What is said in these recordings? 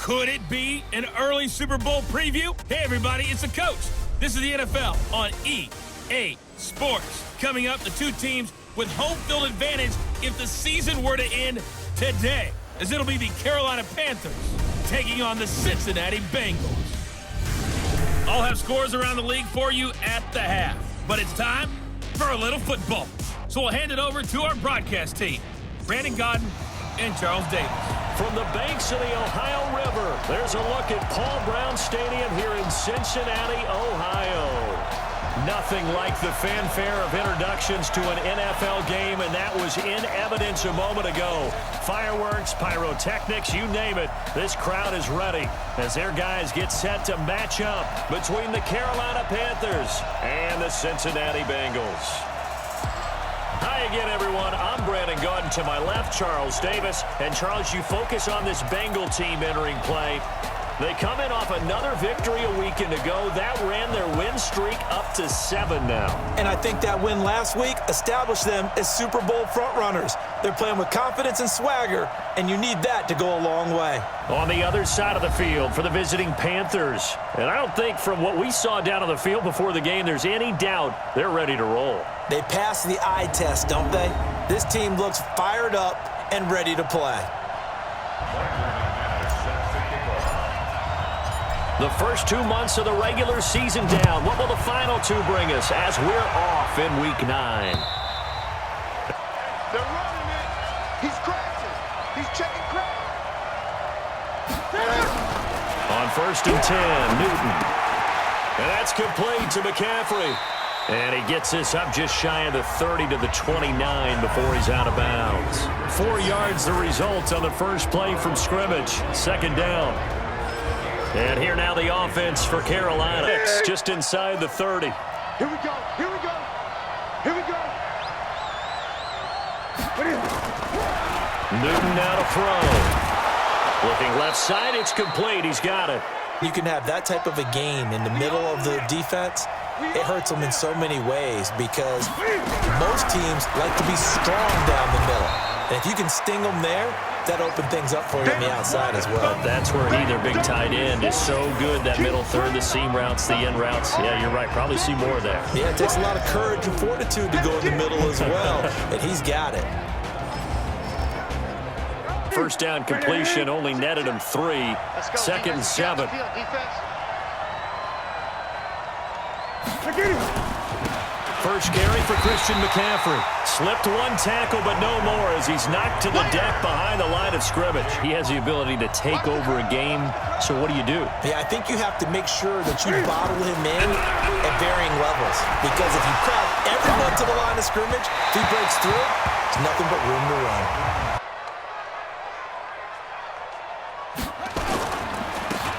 Could it be an early Super Bowl preview? Hey, everybody, it's the coach. This is the NFL on EA Sports. Coming up, the two teams with home field advantage if the season were to end today, as it'll be the Carolina Panthers taking on the Cincinnati Bengals. I'll have scores around the league for you at the half, but it's time for a little football. So we'll hand it over to our broadcast team, Brandon Godden and Charles Davis. From the banks of the Ohio River, there's a look at Paul Brown Stadium here in Cincinnati, Ohio. Nothing like the fanfare of introductions to an NFL game, and that was in evidence a moment ago. Fireworks, pyrotechnics, you name it. This crowd is ready as their guys get set to match up between the Carolina Panthers and the Cincinnati Bengals. Hi again, everyone. I'm Brandon Godden. To my left, Charles Davis. And Charles, you focus on this Bengal team entering play. They come in off another victory a weekend ago. That ran their win streak up to 7 now. And I think that win last week established them as Super Bowl frontrunners. They're playing with confidence and swagger, and you need that to go a long way. On the other side of the field for the visiting Panthers. And I don't think from what we saw down on the field before the game there's any doubt they're ready to roll. They pass the eye test, don't they? This team looks fired up and ready to play. The first 2 months of the regular season down. What will the final two bring us as we're off in Week 9? They're running it. He's crashing. He's checking crack. On 1st and 10, Newton. And that's complete to McCaffrey. And he gets this up just shy of the 30 to the 29 before he's out of bounds. 4 yards the result on the first play from scrimmage. 2nd down. And here now the offense for Carolina. Just inside the 30. Here we go. Here we go. Here we go. Newton now to throw. Looking left side, it's complete. He's got it. You can have that type of a game in the middle of the defense. It hurts them in so many ways because most teams like to be strong down the middle. And if you can sting them there, that opened things up for you on the outside as well. But that's where their big tight end, is so good. That middle third, the seam routes, the end routes. Yeah, you're right. Probably see more there. Yeah, it takes a lot of courage and fortitude to go in the middle as well, and he's got it. First down completion only netted him 3. 2nd and 7. First carry for Christian McCaffrey. Slipped one tackle, but no more as he's knocked to the deck behind the line of scrimmage. He has the ability to take over a game, so what do you do? Yeah, I think you have to make sure that you bottle him in at varying levels. Because if you crowd everyone to the line of scrimmage, if he breaks through, there's nothing but room to run.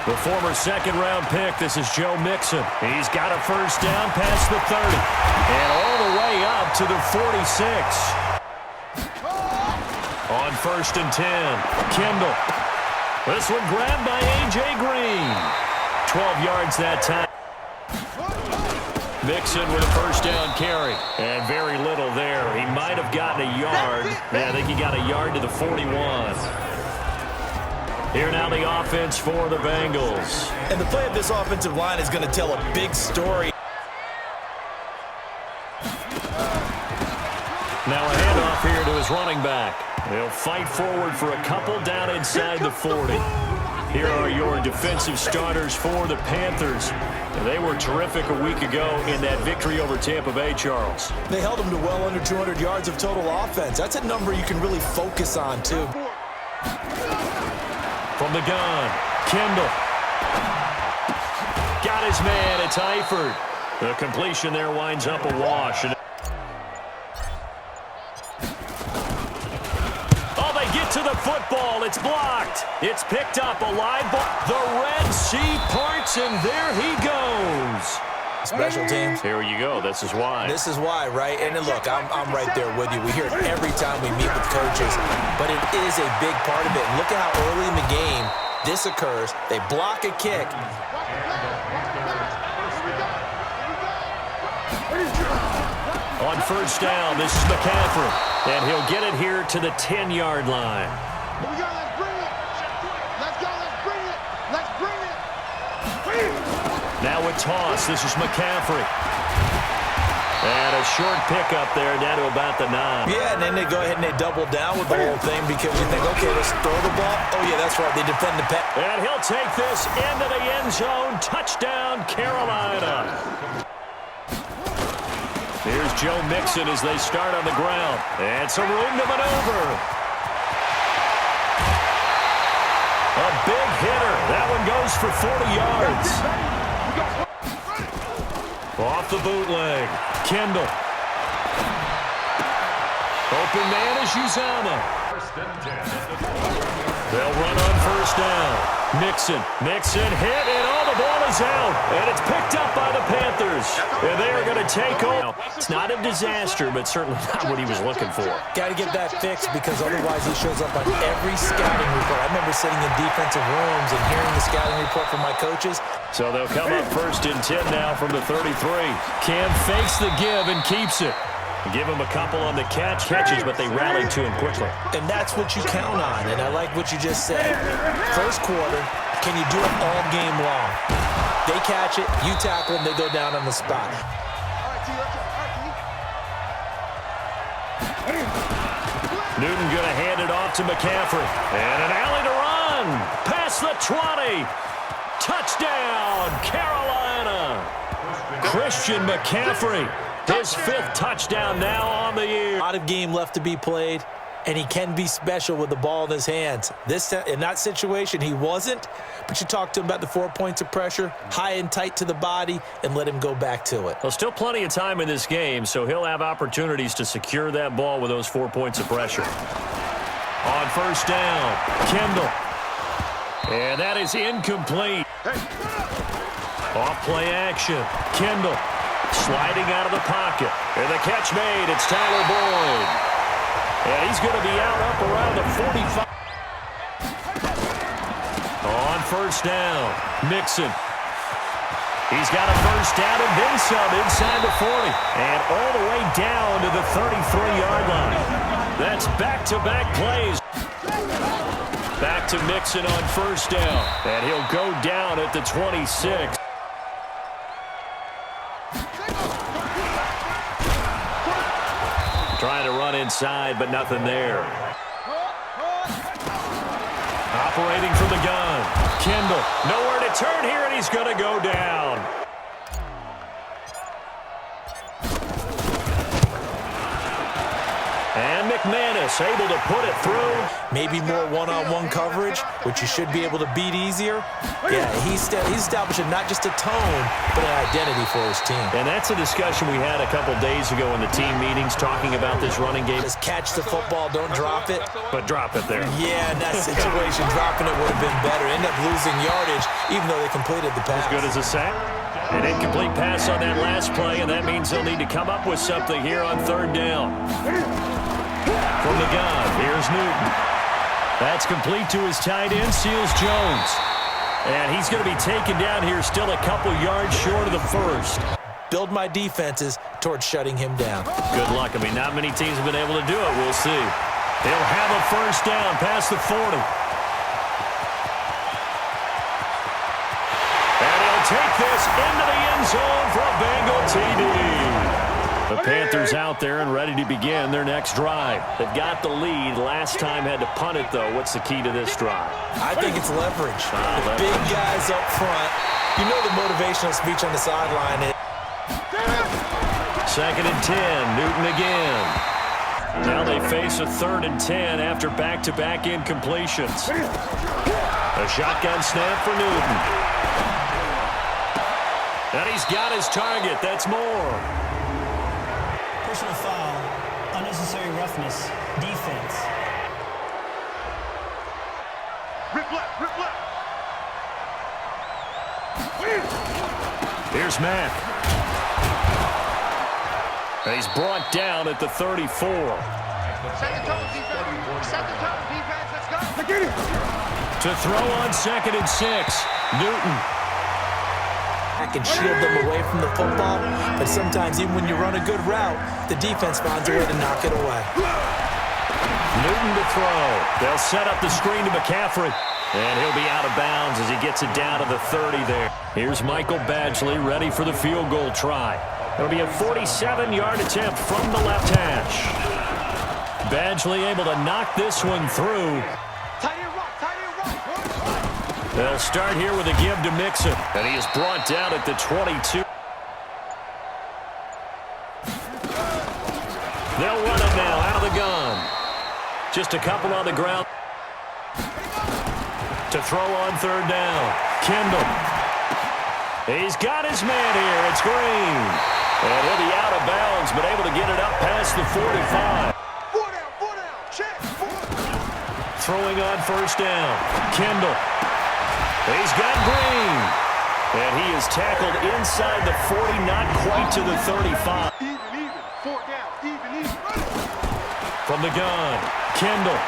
The former 2nd-round pick, this is Joe Mixon. He's got a first down past the 30. And all the way up to the 46. On 1st and 10, Kendall. This one grabbed by A.J. Green. 12 yards that time. Mixon with a first down carry. And very little there. He might have gotten a yard. Yeah, I think he got a yard to the 41. Here now the offense for the Bengals. And the play of this offensive line is going to tell a big story. Now a handoff here to his running back. He'll fight forward for a couple down inside the 40. Here are your defensive starters for the Panthers. They were terrific a week ago in that victory over Tampa Bay, Charles. They held them to well under 200 yards of total offense. That's a number you can really focus on, too. From the gun, Kendall. Got his man, it's Eifert. The completion there winds up a wash. Oh, they get to the football. It's blocked. It's picked up, a live ball. The Red Sea parts, and there he goes. Special teams. Here you go. This is why. This is why, right? And look, I'm right there with you. We hear it every time we meet with coaches, but it is a big part of it. And look at how early in the game this occurs. They block a kick. On first down, this is McCaffrey, and he'll get it here to the 10-yard line. Here we go. Let's bring it. Let's go. Let's bring it. Now with toss, this is McCaffrey. And a short pickup there down to about the 9. Yeah, and then they go ahead and they double down with the whole thing because you think, okay, let's throw the ball. Oh, yeah, that's right. They defend the pass. And he'll take this into the end zone. Touchdown, Carolina. Here's Joe Mixon as they start on the ground. And some room to maneuver. A big hitter. That one goes for 40 yards. Off the bootleg. Kendall. Open man is Uzama. They'll run on first down. Mixon hit, and all the ball is out. And it's picked up by the Panthers. And they are going to take over. It's not a disaster, but certainly not what he was looking for. Got to get that fixed because otherwise he shows up on every scouting report. I remember sitting in defensive rooms and hearing the scouting report from my coaches. So they'll come up first and 10 now from the 33. Cam fakes the give and keeps it. Give him a couple on the catches, but they rallied to him quickly. And that's what you count on, and I like what you just said. First quarter, can you do it all game long? They catch it, you tackle them, they go down on the spot. Newton going to hand it off to McCaffrey. And an alley to run. Past the 20. Touchdown, Carolina. Christian McCaffrey. His 5th touchdown now on the year. A lot of game left to be played, and he can be special with the ball in his hands. In that situation, he wasn't, but you talk to him about the 4 points of pressure, high and tight to the body, and let him go back to it. Well, still plenty of time in this game, so he'll have opportunities to secure that ball with those 4 points of pressure. On first down, Kendall. And that is incomplete. Off play action, Kendall. Sliding out of the pocket. And the catch made. It's Tyler Boyd. And he's going to be out up around the 45. On first down, Mixon. He's got a first down and then some inside the 40. And all the way down to the 33-yard line. That's back-to-back plays. Back to Mixon on first down. And he'll go down at the 26. Trying to run inside, but nothing there. Operating from the gun. Kendall, nowhere to turn here, and he's going to go down. And McManus able to put it through. Maybe more one-on-one coverage, which you should be able to beat easier. Yeah, he's establishing not just a tone, but an identity for his team. And that's a discussion we had a couple days ago in the team meetings talking about this running game. Just catch the football, don't drop it. But drop it there. Yeah, in that situation, dropping it would have been better. End up losing yardage, even though they completed the pass. As good as a sack. An incomplete pass on that last play, and that means they'll need to come up with something here on third down. From the gun, here's Newton. That's complete to his tight end, Seals Jones. And he's going to be taken down here still a couple yards short of the first. Build my defenses towards shutting him down. Good luck. I mean, not many teams have been able to do it. We'll see. They'll have a first down past the 40. And he'll take this into the end zone for a Bengal TD. The Panthers out there and ready to begin their next drive. They've got the lead. Last time had to punt it, though. What's the key to this drive? I think it's leverage. The big guys up front. You know the motivational speech on the sideline is. 2nd and 10. Newton again. Now they face a 3rd and 10 after back-to-back incompletions. A shotgun snap for Newton. And he's got his target. That's more. Personal foul, unnecessary roughness, defense. Rip left. Here's Mack. And he's brought down at the 34. Set the tone, defense. Set the tone, defense. Let's go. To throw on 2nd and 6. Newton. And shield them away from the football, but sometimes even when you run a good route, the defense finds a way to knock it away. Newton to throw. They'll set up the screen to McCaffrey. And he'll be out of bounds as he gets it down to the 30 there. Here's Michael Badgley ready for the field goal try. It'll be a 47-yard attempt from the left hash. Badgley able to knock this one through. They'll start here with a give to Mixon. And he is brought down at the 22. They'll run it now out of the gun. Just a couple on the ground. To throw on third down. Kendall. He's got his man here. It's Green. And he'll be out of bounds, but able to get it up past the 45. Four down, check. Throwing on first down. Kendall. He's got Green. And he is tackled inside the 40, not quite to the 35. Even. Four down, even. From the gun, Kendall.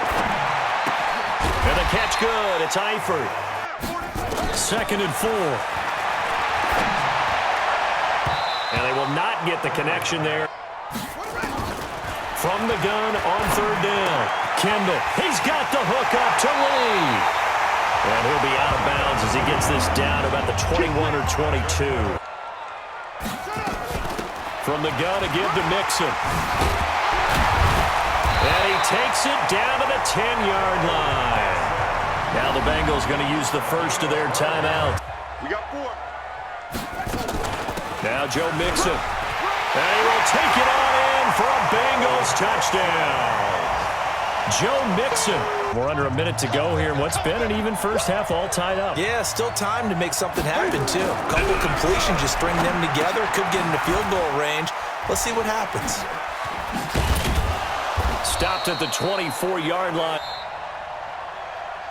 And the catch good. It's Eifert. 2nd and 4. And they will not get the connection there. From the gun on third down, Kendall. He's got the hook up to Lee. And he'll be out of bounds as he gets this down about the 21 or 22. From the gun, a give to Mixon. And he takes it down to the 10-yard line. Now the Bengals going to use the first of their timeout. We got 4. Now Joe Mixon. And he will take it on in for a Bengals touchdown. Joe Mixon. We're under a minute to go here in what's been an even first half, all tied up. Yeah, still time to make something happen, too. A couple completions, just string them together. Could get into field goal range. Let's see what happens. Stopped at the 24-yard line.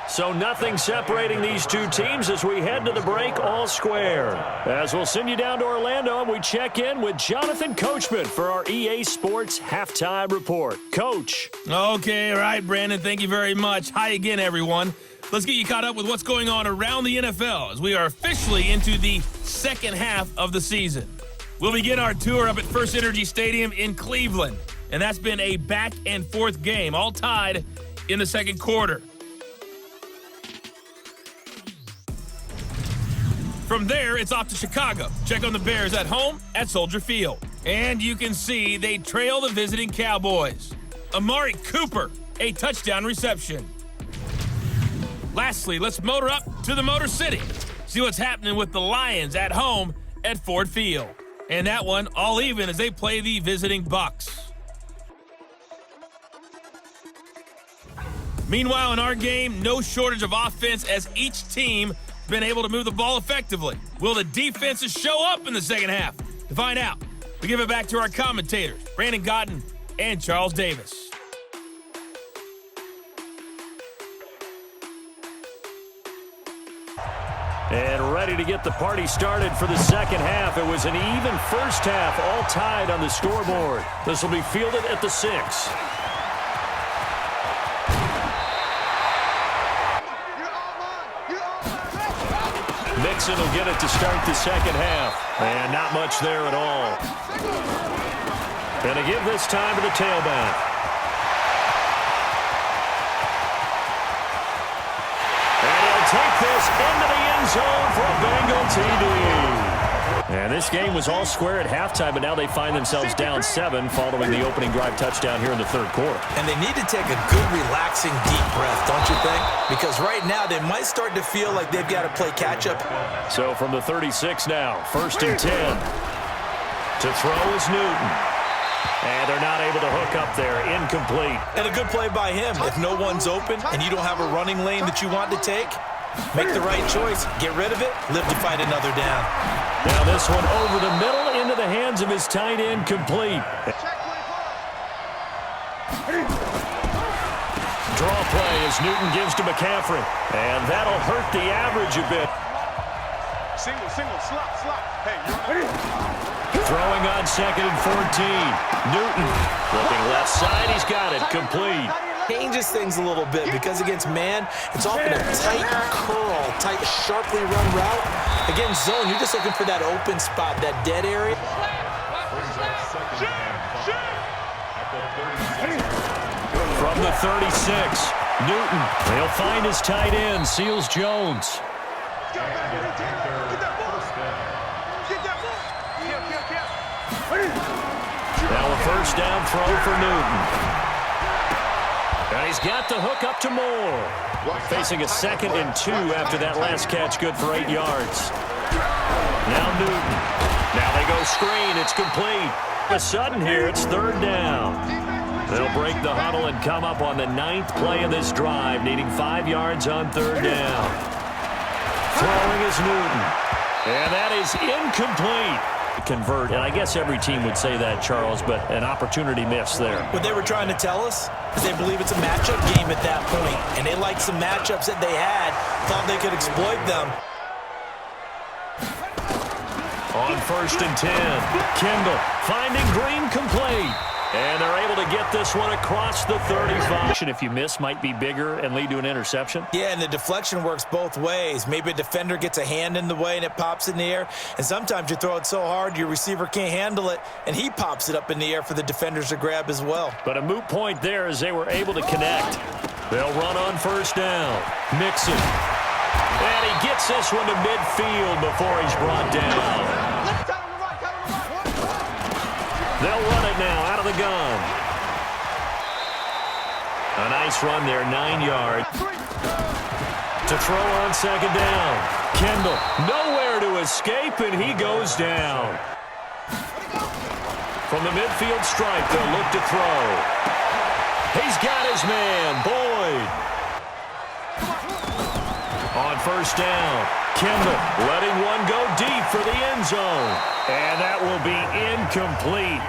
So nothing separating these two teams as we head to the break all square. As we'll send you down to Orlando, and we check in with Jonathan Coachman for our EA Sports Halftime Report. Coach. Okay, all right, Brandon, thank you very much. Hi again, everyone. Let's get you caught up with what's going on around the NFL as we are officially into the second half of the season. We'll begin our tour up at First Energy Stadium in Cleveland, and that's been a back-and-forth game, all tied in the second quarter. From there, it's off to Chicago. Check on the Bears at home at Soldier Field. And you can see they trail the visiting Cowboys. Amari Cooper, a touchdown reception. Lastly, let's motor up to the Motor City. See what's happening with the Lions at home at Ford Field. And that one all even as they play the visiting Bucks. Meanwhile, in our game, no shortage of offense as each team been able to move the ball effectively. Will the defenses show up in the second half? To find out, we give it back to our commentators, Brandon Gotten and Charles Davis. And ready to get the party started for the second half. It was an even first half, all tied on the scoreboard. This will be fielded at the 6. Mixon will get it to start the second half. And not much there at all. Gonna give this time to the tailback. And he'll take this into the end zone for a Bengal TD. And this game was all square at halftime, but now they find themselves down 7 following the opening drive touchdown here in the third quarter. And they need to take a good, relaxing, deep breath, don't you think? Because right now they might start to feel like they've got to play catch-up. So from the 36 now, 1st and 10. To throw is Newton. And they're not able to hook up there. Incomplete. And a good play by him. If no one's open and you don't have a running lane that you want to take, make the right choice. Get rid of it. Live to fight another down. Now this one over the middle into the hands of his tight end, complete. Draw play as Newton gives to McCaffrey. And that'll hurt the average a bit. Single, slot. Hey, you're Throwing on 2nd and 14. Newton looking left side. He's got it. Complete. Changes things a little bit because against man, it's often a tight curl, tight, sharply run route. Against zone, you're just looking for that open spot, that dead area. From the 36, Newton, they'll find his tight end, Seals Jones. Now a first down throw for Newton. And he's got the hook up to Moore. Facing a 2nd and 2 after that last catch, good for 8 yards. Now Newton. Now they go screen. It's complete. All of a sudden here, it's 3rd down. They'll break the huddle and come up on the 9th play of this drive, needing 5 yards on 3rd down. Throwing is Newton. And that is incomplete. Convert, and I guess every team would say that, Charles, but an opportunity missed there. What they were trying to tell us is they believe it's a matchup game at that point, and they liked some matchups that they had, thought they could exploit them. On 1st and 10, Kendall finding Green complete. And they're able to get this one across the 35. If you miss, might be bigger and lead to an interception. Yeah, and the deflection works both ways. Maybe a defender gets a hand in the way and it pops in the air. And sometimes you throw it so hard your receiver can't handle it, and he pops it up in the air for the defenders to grab as well. But a moot point there as they were able to connect. They'll run on 1st down. Mixon. And he gets this one to midfield before he's brought down. They'll run it now out of the gun. A nice run there, 9 yards. To throw on 2nd down. Kendall, nowhere to escape, and he goes down. From the midfield stripe, they'll look to throw. He's got his man, Boyd. On 1st down, Kendall letting one go deep for the end zone. And that will be incomplete.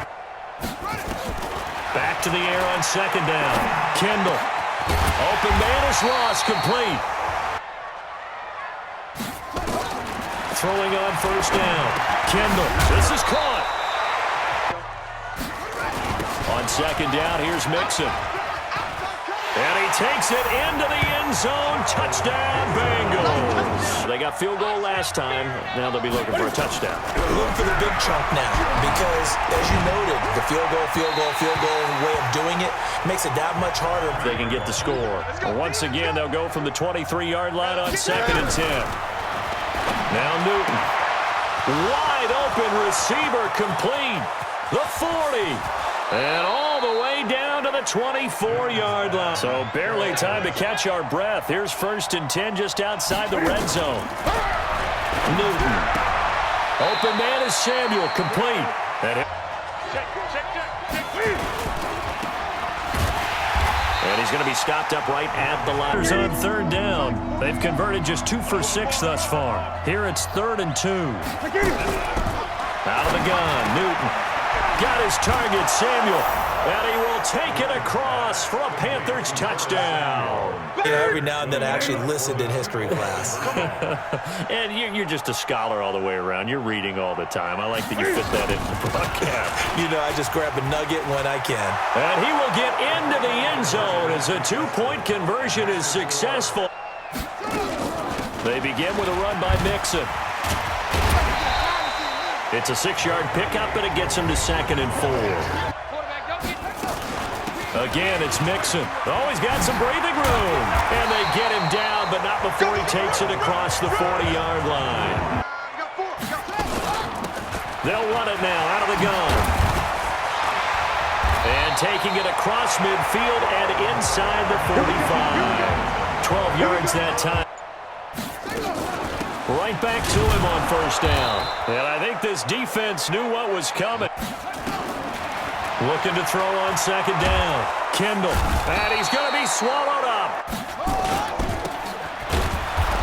Back to the air on 2nd down. Kendall. Open man is Ross, complete. Throwing on 1st down. Kendall. This is caught. On 2nd down, here's Mixon. And he takes it into the end zone. Touchdown, Bengals. They got field goal last time. Now they'll be looking for a touchdown. Looking for the big chunk now because, as you noted, the field goal way of doing it makes it that much harder. They can get the score. Once again, they'll go from the 23-yard line on 2nd and 10. Now Newton. Wide open receiver complete. The 40. And all the way down to the 24-yard line. So barely time to catch our breath. Here's 1st and 10 just outside the red zone. Newton. Open man is Samuel, complete. And he's going to be stopped up right at the line. On 3rd down. They've converted just 2 for 6 thus far. Here it's 3rd and 2. Out of the gun, Newton. Got his target, Samuel, and he will take it across for a Panthers touchdown. You know, every now and then I actually listened in history class. And you're just a scholar all the way around. You're reading all the time. I like that you fit that into the broadcast. You know, I just grab a nugget when I can. And he will get into the end zone as a 2-point conversion is successful. They begin with a run by Mixon. It's a 6-yard pickup, and it gets him to 2nd and 4. Again, it's Mixon. Oh, he's got some breathing room. And they get him down, but not before he takes it across the 40-yard line. They'll run it now out of the gun. And taking it across midfield and inside the 45. 12 yards that time. Right back to him on 1st down. And I think this defense knew what was coming. Looking to throw on 2nd down. Kendall. And he's going to be swallowed up.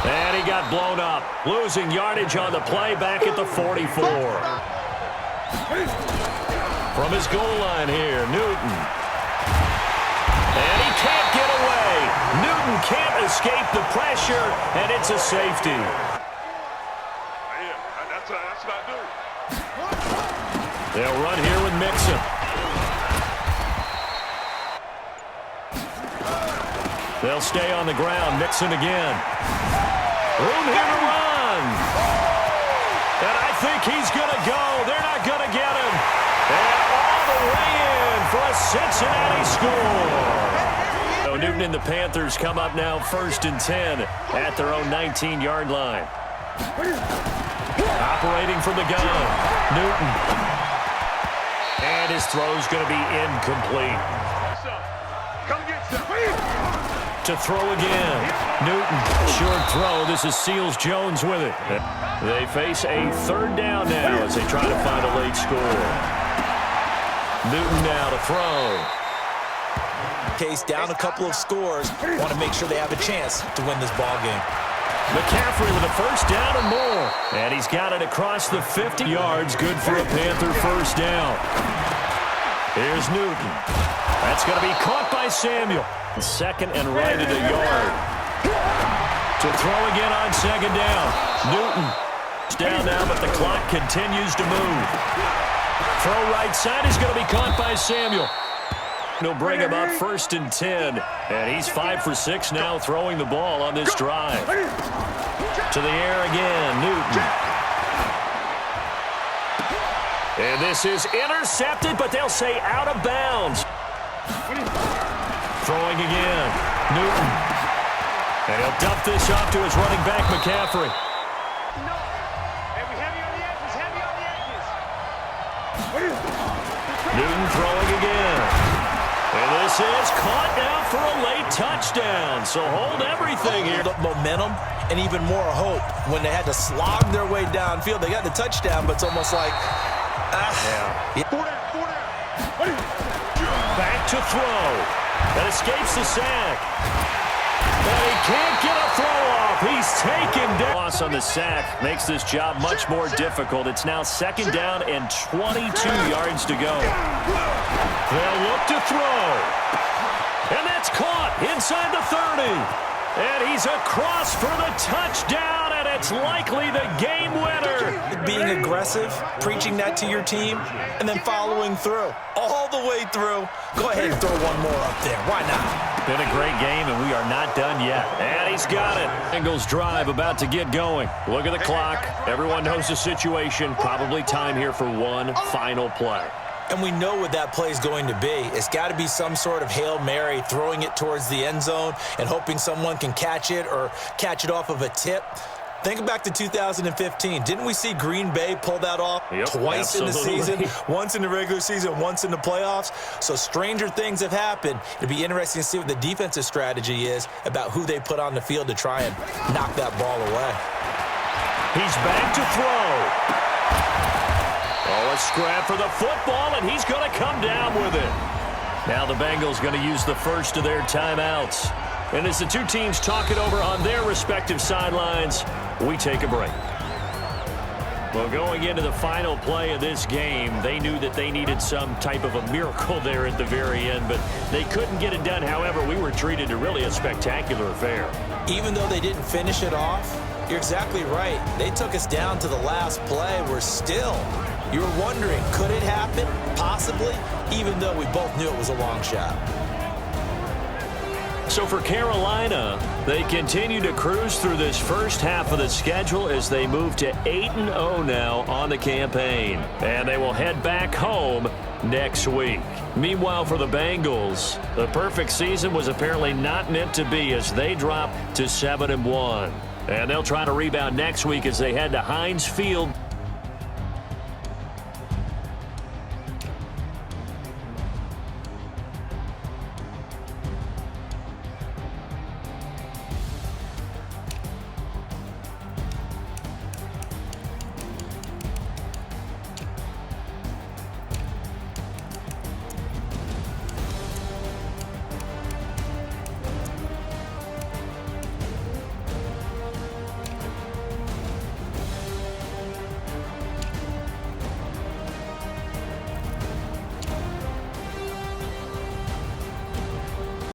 And he got blown up. Losing yardage on the play back at the 44. From his goal line here, Newton. And he can't get away. Newton can't escape the pressure, and it's a safety. They'll run here with Mixon. They'll stay on the ground. Mixon again. Room here to run. And I think he's going to go. They're not going to get him. And all the way in for a Cincinnati score. So So Newton and the Panthers come up now 1st and 10 at their own 19-yard line. Operating from the gun, Newton. And his throw's going to be incomplete. To throw again, Newton. Short throw. This is Seals-Jones with it. They face a 3rd down now as they try to find a late score. Newton now to throw. Case down a couple of scores, want to make sure they have a chance to win this ball game. McCaffrey with a 1st down and more. And he's got it across the 50 yards. Good for a Panther 1st down. Here's Newton. That's going to be caught by Samuel. 2nd and right at a yard. To throw again on 2nd down. Newton. It's down now, but the clock continues to move. Throw right side is going to be caught by Samuel. He'll bring him up 1st and 10. And he's 5 for 6 now throwing the ball on this drive. To the air again, Newton. And this is intercepted, but they'll say out of bounds. Throwing again, Newton. And he'll dump this off to his running back, McCaffrey. Newton throwing again. And this is caught now for a late touchdown. So hold everything here. Momentum and even more hope when they had to slog their way downfield. They got the touchdown, but it's almost like, Back to throw. That escapes the sack. But he can't get a throw off. He's taken down. Loss on the sack makes this job much more difficult. It's now 2nd down and 22 yards to go. They'll look to throw. And that's caught inside the 30. And he's across for the touchdown, and it's likely the game winner. Being aggressive, preaching that to your team, and then following through. All the way through. Go ahead and throw one more up there. Why not? Been a great game, and we are not done yet. And he's got it. Bengals drive about to get going. Look at the clock. Everyone knows the situation. Probably time here for one final play. And we know what that play is going to be. It's got to be some sort of Hail Mary, throwing it towards the end zone and hoping someone can catch it or catch it off of a tip. Think back to 2015. Didn't we see Green Bay pull that off twice in the season? Once in the regular season, once in the playoffs. So stranger things have happened. It'll be interesting to see what the defensive strategy is about who they put on the field to try and knock that ball away. He's back to throw. Oh, a scrap for the football, and he's going to come down with it. Now the Bengals going to use the first of their timeouts. And as the two teams talk it over on their respective sidelines, we take a break. Well, going into the final play of this game, they knew that they needed some type of a miracle there at the very end, but they couldn't get it done. However, we were treated to really a spectacular affair. Even though they didn't finish it off, you're exactly right. They took us down to the last play. You were wondering, could it happen? Possibly, even though we both knew it was a long shot. So for Carolina, they continue to cruise through this first half of the schedule as they move to 8-0 now on the campaign. And they will head back home next week. Meanwhile, for the Bengals, the perfect season was apparently not meant to be as they drop to 7-1. And they'll try to rebound next week as they head to Heinz Field.